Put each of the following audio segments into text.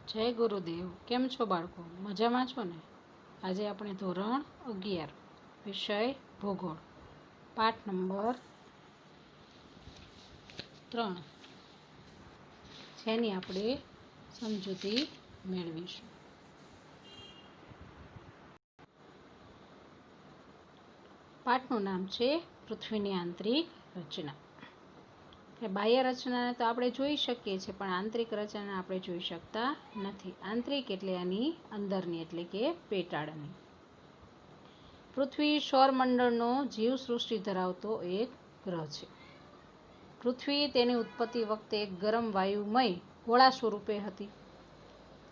જય ગુરુદેવ. કેમ છો બાળકો? મજામાં છો ને? આજે આપણે ધોરણ 11 વિષય ભૂગોળ પાઠ નંબર 3 જેની આપણે સમજૂતી મેળવીશું. પાઠનું નામ છે પૃથ્વીની આંતરિક રચના. બાહ્ય રચનાને તો આપણે જોઈ શકીએ છીએ, પણ આંતરિક રચના આપણે જોઈ શકતા નથી. આંતરિક એટલે આની અંદરની, એટલે કે પેટાળની. પૃથ્વી સૌરમંડળનો જીવસૃષ્ટિ ધરાવતો એક ગ્રહ છે. પૃથ્વી તેની ઉત્પત્તિ વખતે એક ગરમ વાયુમય ગોળા સ્વરૂપે હતી.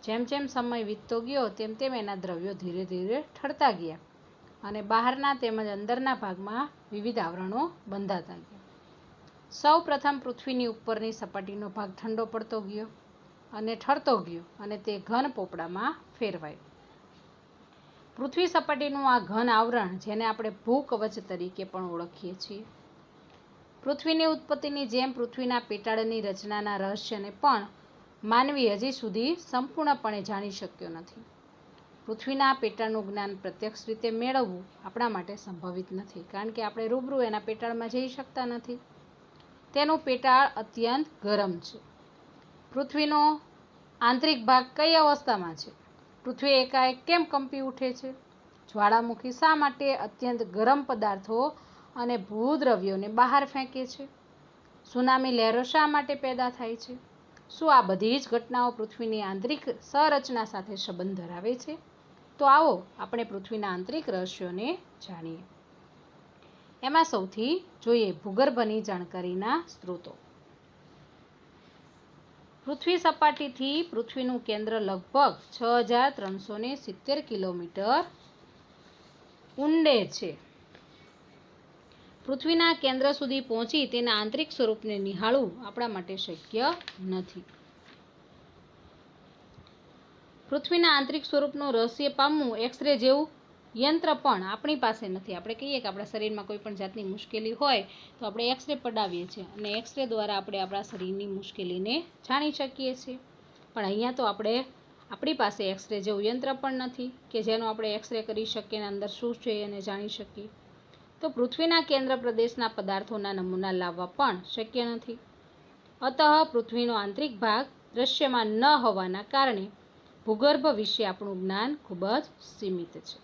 જેમ જેમ સમય વીતતો ગયો તેમ તેમ એના દ્રવ્યો ધીરે ધીરે ઠરતા ગયા અને બહારના તેમજ અંદરના ભાગમાં વિવિધ આવરણો બંધાતા ગયા. સૌ પ્રથમ પૃથ્વીની ઉપરની સપાટીનો ભાગ ઠંડો પડતો ગયો અને ઠરતો ગયો અને તે ઘન પોપડામાં ફેરવાયો. પૃથ્વી સપાટીનું આ ઘન આવરણ, જેને આપણે ભૂકવચ તરીકે પણ ઓળખીએ છીએ. પૃથ્વીની ઉત્પત્તિની જેમ પૃથ્વીના પેટાળની રચનાના રહસ્યને પણ માનવી હજી સુધી સંપૂર્ણપણે જાણી શક્યો નથી. પૃથ્વીના પેટાળનું જ્ઞાન પ્રત્યક્ષ રીતે મેળવવું આપણા માટે સંભવિત નથી, કારણ કે આપણે રૂબરૂ એના પેટાળમાં જઈ શકતા નથી. તેનું પેટાળ અત્યંત ગરમ છે. પૃથ્વીનો આંતરિક ભાગ કઈ અવસ્થામાં છે? પૃથ્વી એકાએક કેમ કંપી ઉઠે છે? જ્વાળામુખી શા માટે અત્યંત ગરમ પદાર્થો અને ભૂદ્રવ્યોને બહાર ફેંકે છે? સુનામી લહેરો શા માટે પેદા થાય છે? શું આ બધી જ ઘટનાઓ પૃથ્વીની આંતરિક સંરચના સાથે સંબંધ ધરાવે છે? તો આવો આપણે પૃથ્વીના આંતરિક રહસ્યોને જાણીએ. એમાં સૌથી જોઈએ ભૂગર્ભની જાણકારીના સ્ત્રોતો. પૃથ્વી સપાટીથી પૃથ્વીનું કેન્દ્ર લગભગ 6370 કિલોમીટર ઊંડે છે. પૃથ્વીના કેન્દ્ર સુધી પહોંચી તેના આંતરિક સ્વરૂપને નિહાળવું આપણા માટે શક્ય નથી. પૃથ્વીના આંતરિક સ્વરૂપનું રહસ્ય પામવું એક્સરે જેવું યંત્ર પણ આપણી પાસે નથી. આપણે કહીએ કે આપણા શરીરમાં કોઈ પણ જાતની મુશ્કેલી હોય તો આપણે એક્સરે પડાવીએ છીએ અને એક્સરે દ્વારા આપણે આપણા શરીરની મુશ્કેલીને જાણી શકીએ છીએ. પણ અહીંયા તો આપણી પાસે એક્સરે જેવું યંત્ર પણ નથી કે જેનો આપણે એક્સરે કરી શકીએ અને અંદર શું છે એને જાણી શકીએ. તો પૃથ્વીના કેન્દ્ર પ્રદેશના પદાર્થોના નમૂના લાવવા પણ શક્ય નથી. અતઃ પૃથ્વીનો આંતરિક ભાગ દૃશ્યમાન ન હોવાના કારણે ભૂગર્ભ વિશે આપણું જ્ઞાન ખૂબ જ સીમિત છે.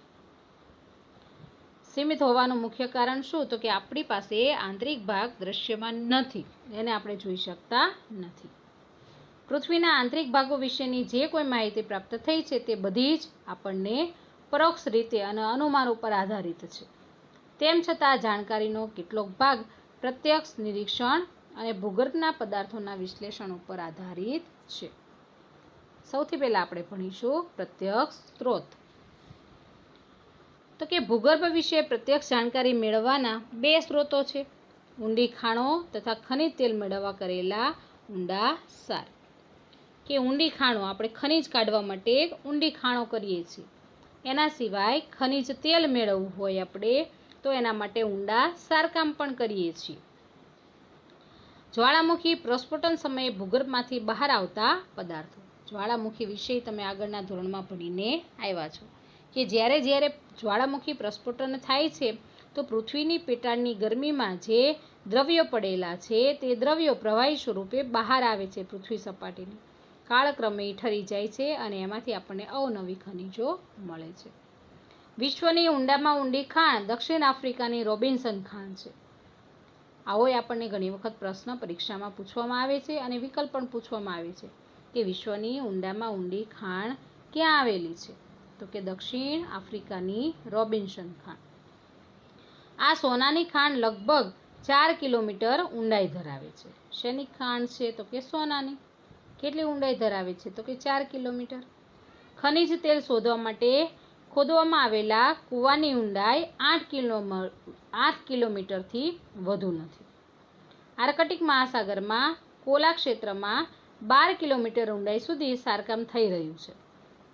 સીમિત હોવાનું મુખ્ય કારણ શું? તો કે આપણી પાસે આંતરિક ભાગ દૃશ્યમાન નથી, એને આપણે જોઈ શકતા નથી. પૃથ્વીના આંતરિક ભાગો વિશેની જે કોઈ માહિતી પ્રાપ્ત થઈ છે તે બધી જ આપણને પરોક્ષ રીતે અને અનુમાન ઉપર આધારિત છે. તેમ છતાં જાણકારીનો કેટલોક ભાગ પ્રત્યક્ષ નિરીક્ષણ અને ભૂગર્ભના પદાર્થોના વિશ્લેષણ ઉપર આધારિત છે. સૌથી પહેલા આપણે ભણીશું પ્રત્યક્ષ સ્ત્રોત. તો કે ભૂગર્ભ વિશે પ્રત્યક્ષ જાણકારી મેળવવાના બે સ્ત્રોતો છે: ઊંડી ખાણો તથા ખનિજ તેલ મેળવવા કરેલા ઊંડા સાર. કે ઊંડી ખાણો, આપણે ખનિજ કાઢવા માટે ઊંડી ખાણો કરીએ છીએ. એના સિવાય ખનિજ તેલ મેળવવું હોય આપણે તો એના માટે ઊંડા સારકામ પણ કરીએ છીએ. જ્વાળામુખી પ્રસ્ફોટન સમયે ભૂગર્ભમાંથી બહાર આવતા પદાર્થો. જ્વાળામુખી વિશે તમે આગળના ધોરણમાં ભણીને આવ્યા છો કે જ્યારે જ્વાળામુખી પ્રસ્ફોટન થાય છે તો પૃથ્વીની પેટાળની ગરમીમાં જે દ્રવ્યો પડેલા છે તે દ્રવ્યો પ્રવાહી સ્વરૂપે બહાર આવે છે. પૃથ્વી સપાટીની કાળક્રમે ઠરી જાય છે અને એમાંથી આપણને અવનવી ખનિજો મળે છે. વિશ્વની ઊંડામાં ઊંડી ખાણ દક્ષિણ આફ્રિકાની રોબિન્સન ખાણ છે. આવો આપણને ઘણી વખત પ્રશ્ન પરીક્ષામાં પૂછવામાં આવે છે અને વિકલ્પ પણ પૂછવામાં આવે છે કે વિશ્વની ઊંડામાં ઊંડી ખાણ ક્યાં આવેલી છે? તો કે દક્ષિણ આફ્રિકાની રોબિન્સન ખાણ. આ સોનાની ખાણ લગભગ 4 કિલોમીટર ઊંડાઈ ધરાવે છે. શેની ખાણ છે? તો કે સોનાની. કેટલી ઊંડાઈ ધરાવે છે? તો કે 4 કિલોમીટર. ખનિજ તેલ શોધવા માટે ખોદવામાં આવેલા કૂવાની ઊંડાઈ 8 કિલોમીટરથી વધુ નથી. આર્કટિક મહાસાગરમાં કોલા ક્ષેત્રમાં 12 કિલોમીટર ઊંડાઈ સુધી સારકામ થઈ રહ્યું છે.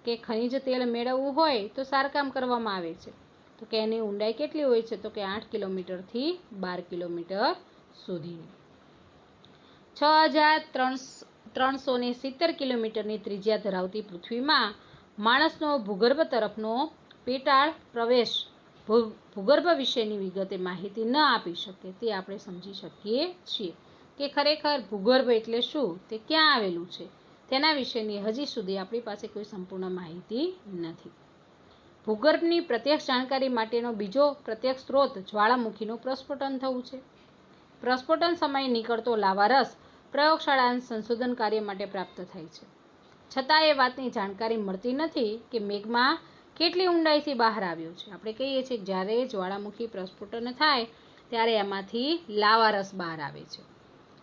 કે ખનિજ તેલ મેળવવું હોય તો સારકામ કરવામાં આવે છે. તો કે એની ઊંડાઈ કેટલી હોય છે? તો કે 8 કિલોમીટરથી 12 કિલોમીટર સુધીની. 370 કિલોમીટરની ત્રિજ્યા ધરાવતી પૃથ્વીમાં માણસનો ભૂગર્ભ તરફનો પેટાળ પ્રવેશ ભૂગર્ભ વિશેની વિગતે માહિતી ન આપી શકે તે આપણે સમજી શકીએ છીએ કે ખરેખર ભૂગર્ભ એટલે શું, તે ક્યાં આવેલું છે, તેના વિશેની હજી સુધી આપણી પાસે કોઈ સંપૂર્ણ માહિતી નથી. ભૂગર્ભની પ્રત્યક્ષ જાણકારી માટેનો બીજો પ્રત્યક્ષ સ્ત્રોત જ્વાળામુખીનું પ્રસ્ફોટન થવું છે. પ્રસ્ફોટન સમયે નીકળતો લાવારસ પ્રયોગશાળાના સંશોધન કાર્ય માટે પ્રાપ્ત થાય છે. છતાં એ વાતની જાણકારી મળતી નથી કે મેઘમાં કેટલી ઊંડાઈથી બહાર આવ્યો છે. આપણે કહીએ છીએ કે જ્યારે જ્વાળામુખી પ્રસ્ફોટન થાય ત્યારે એમાંથી લાવારસ બહાર આવે છે.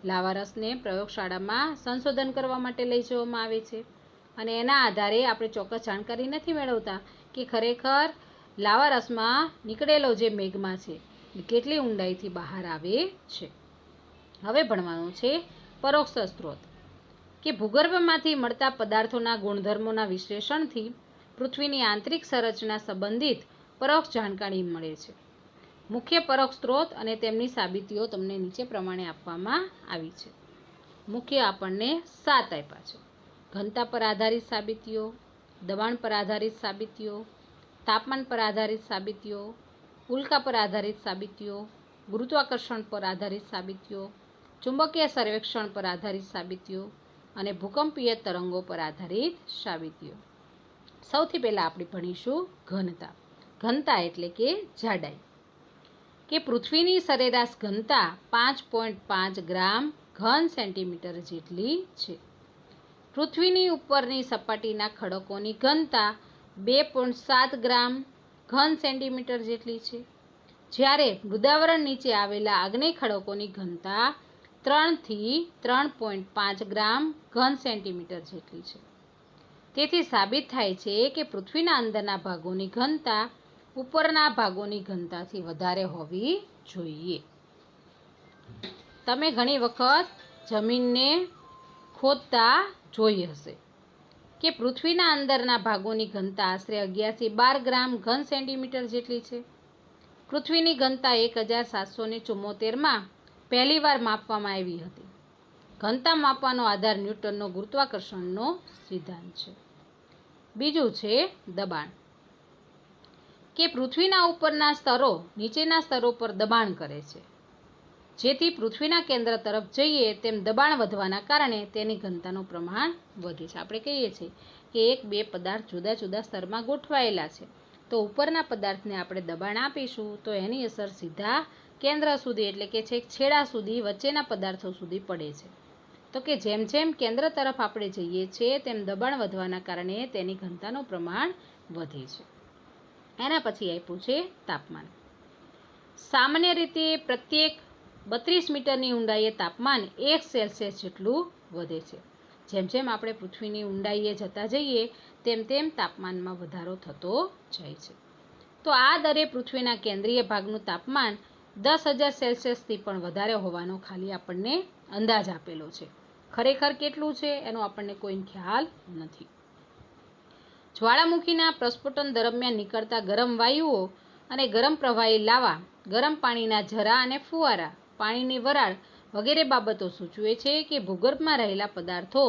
લાવારસને પ્રયોગશાળામાં સંશોધન કરવા માટે લઈ જવામાં આવે છે અને એના આધારે આપણે ચોક્કસ જાણકારી નથી મેળવતા કે ખરેખર લાવારસમાં નીકળેલો જે મેઘમાં છે એ કેટલી ઊંડાઈથી બહાર આવે છે. હવે ભણવાનું છે પરોક્ષ સ્ત્રોત, કે ભૂગર્ભમાંથી મળતા પદાર્થોના ગુણધર્મોના વિશ્લેષણથી પૃથ્વીની આંતરિક સંરચના સંબંધિત પરોક્ષ જાણકારી મળે છે. મુખ્ય પરોક્ષ સ્ત્રોત અને તેમની સાબિતીઓ તમને નીચે પ્રમાણે આપવામાં આવી છે. મુખ્ય આપણને 7 આપ્યા છે. ઘનતા પર આધારિત સાબિતીઓ, દબાણ પર આધારિત સાબિતીઓ, તાપમાન પર આધારિત સાબિતીઓ, ઉલ્કા પર આધારિત સાબિતીઓ, ગુરુત્વાકર્ષણ પર આધારિત સાબિતીઓ, ચુંબકીય સર્વેક્ષણ પર આધારિત સાબિતીઓ અને ભૂકંપીય તરંગો પર આધારિત સાબિતીઓ. સૌથી પહેલાં આપણે ભણીશું ઘનતા. ઘનતા એટલે કે જાડાઈ, કે પૃથ્વીની સરેરાશ ઘનતા 5.5 ગ્રામ ઘન સેન્ટીમીટર જેટલી છે. પૃથ્વીની ઉપરની સપાટીના ખડકોની ઘનતા 2.7 ગ્રામ ઘન સેન્ટીમીટર જેટલી છે, જ્યારે મૃદાવરણ નીચે આવેલા આગ્નેય ખડકોની ઘનતા 3 થી 3.5 ગ્રામ ઘન સેન્ટીમીટર જેટલી છે. તેથી સાબિત થાય છે કે પૃથ્વીના અંદરના ભાગોની ઘનતા ઉપરના ભાગોની ઘનતાથી વધારે હોવી જોઈએ. તમે ઘણી વખત જમીનને ખોદતા જોઈ હશે કે પૃથ્વીના અંદરના ભાગોની ઘનતા આશરે 11 થી 12 ગ્રામ ઘન સેન્ટીમીટર જેટલી છે. પૃથ્વીની ઘનતા 1774માં પહેલીવાર માપવામાં આવી હતી. ઘનતા માપવાનો આધાર ન્યૂટનનો ગુરુત્વાકર્ષણનો સિદ્ધાંત છે. બીજું છે દબાણ, કે પૃથ્વીના ઉપરના સ્તરો નીચેના સ્તરો પર દબાણ કરે છે. જેથી પૃથ્વીના કેન્દ્ર તરફ જઈએ તેમ દબાણ વધવાના કારણે તેની ઘનતાનું પ્રમાણ વધે છે. આપણે કહીએ છીએ કે એક બે પદાર્થ જુદા જુદા સ્તરમાં ગોઠવાયેલા છે, તો ઉપરના પદાર્થને આપણે દબાણ આપીશું તો એની અસર સીધા કેન્દ્ર સુધી એટલે કે છેક છેડા સુધી વચ્ચેના પદાર્થો સુધી પડે છે. તો કે જેમ જેમ કેન્દ્ર તરફ આપણે જઈએ છીએ તેમ દબાણ વધવાના કારણે તેની ઘનતાનું પ્રમાણ વધે છે. એના પછી આપ્યું છે તાપમાન. સામાન્ય રીતે પ્રત્યેક 32 મીટરની ઊંડાઈએ તાપમાન 1 સેલ્સિયસ જેટલું વધે છે. જેમ જેમ આપણે પૃથ્વીની ઊંડાઈએ જતા જઈએ તેમ તેમ તાપમાનમાં વધારો થતો જાય છે. તો આ દરે પૃથ્વીના કેન્દ્રીય ભાગનું તાપમાન 10,000 સેલ્સિયસથી પણ વધારે હોવાનો ખાલી આપણને અંદાજ આપેલો છે. ખરેખર કેટલું છે એનો આપણને કોઈ ખ્યાલ નથી. જ્વાળામુખીના પ્રસ્ફોટન દરમિયાન નીકળતા ગરમ વાયુઓ અને ગરમ પ્રવાહી લાવા, ગરમ પાણીના ઝરા અને ફુવારા, પાણીની વરાળ વગેરે બાબતો સૂચવે છે કે ભૂગર્ભમાં રહેલા પદાર્થો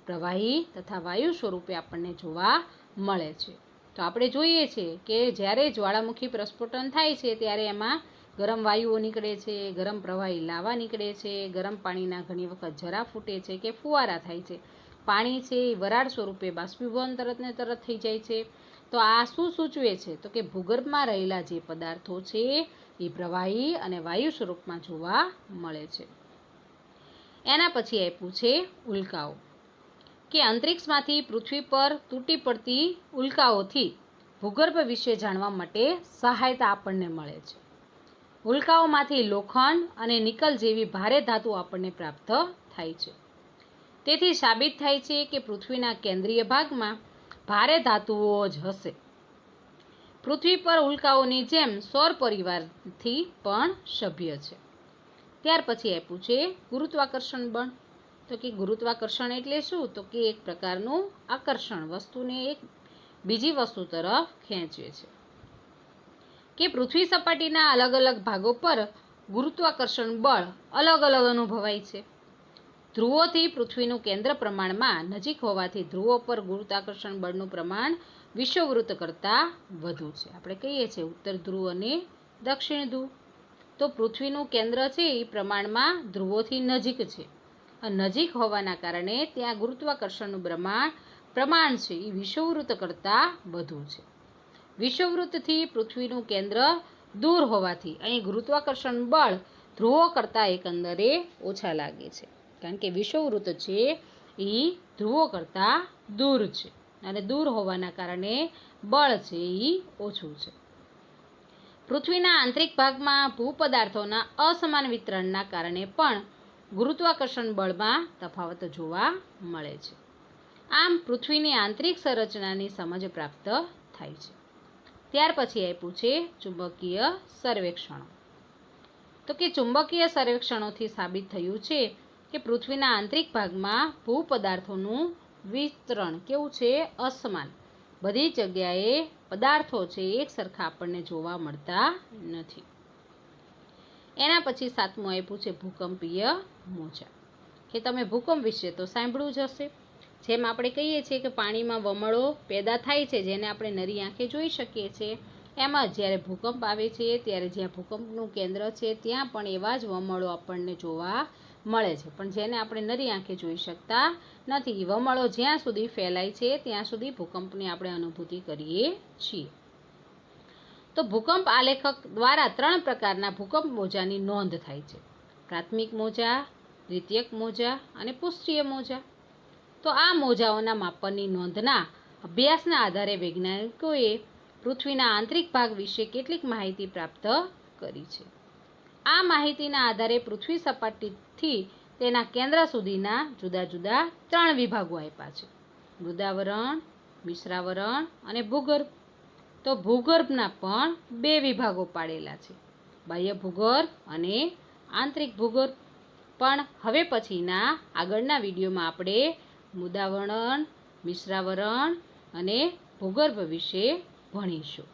પ્રવાહી તથા વાયુ સ્વરૂપે આપણને જોવા મળે છે. તો આપણે જોઈએ છીએ કે જ્યારે જ્વાળામુખી પ્રસ્ફોટન થાય છે ત્યારે એમાં ગરમ વાયુઓ નીકળે છે, ગરમ પ્રવાહી લાવા નીકળે છે, ગરમ પાણીના ઘણી વખત ઝરા ફૂટે છે કે ફુવારા થાય છે. પાણી છે એ વરાળ સ્વરૂપે બાષ્પીભવન તરત ને તરત થઈ જાય છે. તો આ શું સૂચવે છે તો કે ભૂગર્ભમાં રહેલા જે પદાર્થો છે એ પ્રવાહી અને વાયુ સ્વરૂપમાં જોવા મળે છે. એના પછી આપ્યું છે ઉલ્કાઓ, કે અંતરિક્ષમાંથી પૃથ્વી પર તૂટી પડતી ઉલ્કાઓથી ભૂગર્ભ વિશે જાણવા માટે સહાયતા આપણને મળે છે. ઉલ્કાઓમાંથી લોખંડ અને નિકલ જેવી ભારે ધાતુ આપણને પ્રાપ્ત થાય છે. તેથી સાબિત થાય છે કે પૃથ્વીના કેન્દ્રીય ભાગમાં ભારે ધાતુઓ જ હશે. પૃથ્વી પર ઉલ્કાઓની જેમ સૌર પરિવારથી પણ સભ્ય છે. ત્યાર પછી આપ્યું છે ગુરુત્વાકર્ષણ બળ. તો કે ગુરુત્વાકર્ષણ એટલે શું તો કે એક પ્રકારનું આકર્ષણ, વસ્તુને એક બીજી વસ્તુ તરફ ખેંચે છે. કે પૃથ્વી સપાટીના અલગ અલગ ભાગો પર ગુરુત્વાકર્ષણ બળ અલગ અલગ અનુભવાય છે. ધ્રુવોથી પૃથ્વીનું કેન્દ્ર પ્રમાણમાં નજીક હોવાથી ધ્રુવો પર ગુરુત્વાકર્ષણ બળનું પ્રમાણ વિષુવવૃત્ત કરતાં વધુ છે. આપણે કહીએ છીએ ઉત્તર ધ્રુવ અને દક્ષિણ ધ્રુવ. તો પૃથ્વીનું કેન્દ્ર છે એ પ્રમાણમાં ધ્રુવોથી નજીક છે. નજીક હોવાના કારણે ત્યાં ગુરુત્વાકર્ષણનું પ્રમાણ છે એ વિષુવવૃત્ત કરતાં વધુ છે. વિષુવવૃત્તથી પૃથ્વીનું કેન્દ્ર દૂર હોવાથી અહીં ગુરુત્વાકર્ષણ બળ ધ્રુવો કરતાં એકંદરે ઓછા લાગે છે, કારણ કે વિષુવવૃત્ત છે એ ધ્રુવો કરતાં દૂર છે અને દૂર હોવાના કારણે બળ છે એ ઓછું છે. પૃથ્વીના આંતરિક ભાગમાં ભૂપદાર્થોના અસમાન વિતરણના કારણે પણ ગુરુત્વાકર્ષણ બળમાં તફાવત જોવા મળે છે. આમ પૃથ્વીની આંતરિક સંરચનાની સમજ પ્રાપ્ત થાય છે. ત્યાર પછી આપ્યું છે ચુંબકીય સર્વેક્ષણો. તો કે ચુંબકીય સર્વેક્ષણોથી સાબિત થયું છે કે પૃથ્વીના આંતરિક ભાગમાં ભૂપદાર્થોનું વિતરણ કેવું છે? અસમાન. બધી જગ્યાએ પદાર્થો છે એક સરખા આપણને જોવા મળતા નથી. એના પછી 7મું આપ્યું છે ભૂકંપીય મોજા. કે તમે ભૂકંપ વિશે તો સાંભળ્યું જ હશે. જેમ આપણે કહીએ છીએ કે પાણીમાં વમળો પેદા થાય છે, જેને આપણે નરી આંખે જોઈ શકીએ છીએ, એમ જ જ્યારે ભૂકંપ આવે છે ત્યારે જ્યાં ભૂકંપનું કેન્દ્ર છે ત્યાં પણ એવા જ વમળો આપણને જોવા મળે છે, પણ જેને આપણે નરી આંખે જોઈ શકતા નથી. વમળો જ્યાં સુધી ફેલાય છે ત્યાં સુધી ભૂકંપની આપણે અનુભૂતિ કરીએ છીએ. તો ભૂકંપ આલેખક દ્વારા 3 પ્રકારના ભૂકંપ મોજાની નોંધ થાય છે: પ્રાથમિક મોજા, દ્વિતીયક મોજા અને પૃષ્ઠીય મોજા. તો આ મોજાઓના માપનની નોંધના અભ્યાસના આધારે વૈજ્ઞાનિકોએ પૃથ્વીના આંતરિક ભાગ વિશે કેટલીક માહિતી પ્રાપ્ત કરી છે. આ માહિતીના આધારે પૃથ્વી સપાટીથી તેના કેન્દ્ર સુધીના જુદા જુદા 3 વિભાગો આપ્યા છે: મૃદાવરણ, મિશ્રાવરણ અને ભૂગર્ભ. તો ભૂગર્ભના પણ 2 વિભાગો પાડેલા છે: બાહ્ય ભૂગર્ભ અને આંતરિક ભૂગર્ભ. પણ હવે પછીના આગળના વિડીયોમાં આપણે મૃદાવરણ, મિશ્રાવરણ અને ભૂગર્ભ વિશે ભણીશું.